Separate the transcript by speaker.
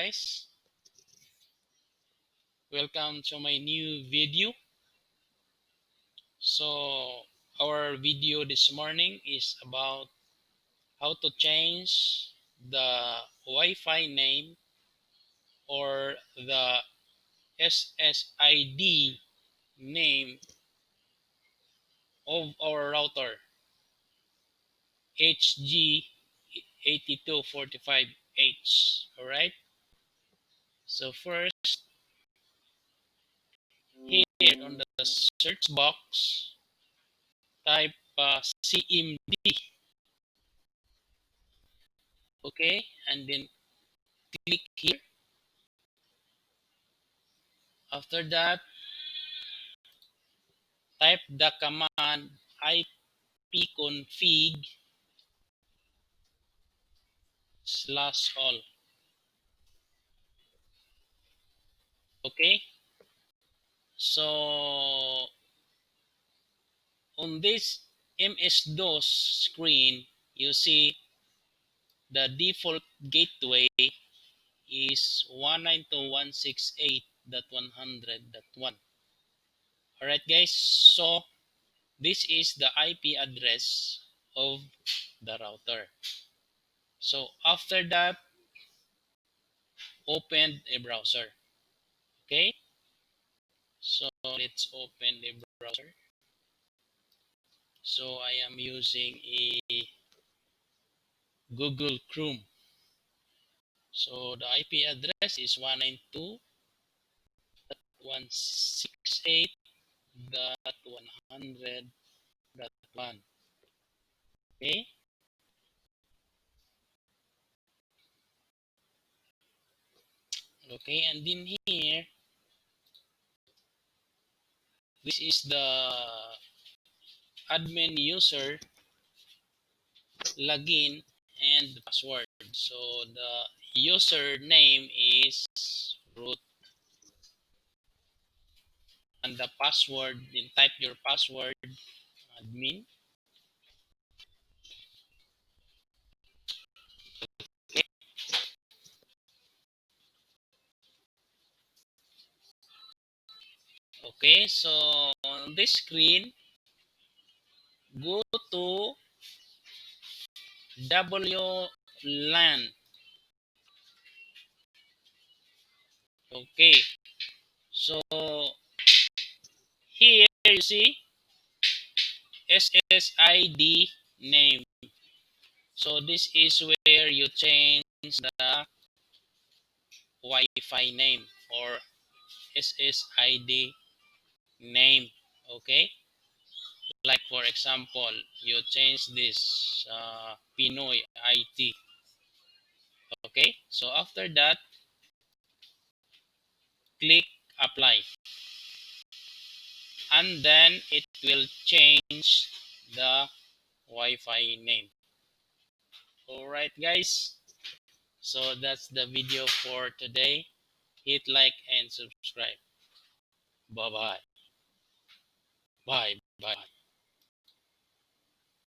Speaker 1: guys, welcome to my new video. So our video this morning is about how to change the Wi-Fi name or the SSID name of our router HG8245H. Alright, so first, here on the search box, type CMD. Okay, and then click here. After that, type the command ipconfig/all. Okay, so on this MS-DOS screen, you see the default gateway is 192.168.100.1. Alright guys, so this is the IP address of the router. So after that, open a browser. Okay, so let's open the browser. So I am using a Google Chrome. So the IP address is 192.168.100.1. Okay, okay, and in here, this is the admin user, login, and password. So the username is root, and the password, then type your password, admin. Okay, so on this screen, go to WLAN. Okay, so here you see SSID name. So this is where you change the Wi-Fi name or SSID name. Okay, like for example, you change this Pinoy IT. Okay, so after that, click apply, and then it will change the Wi-Fi name. Alright guys, so that's the video for today. Hit like and subscribe. Bye bye. Bye bye.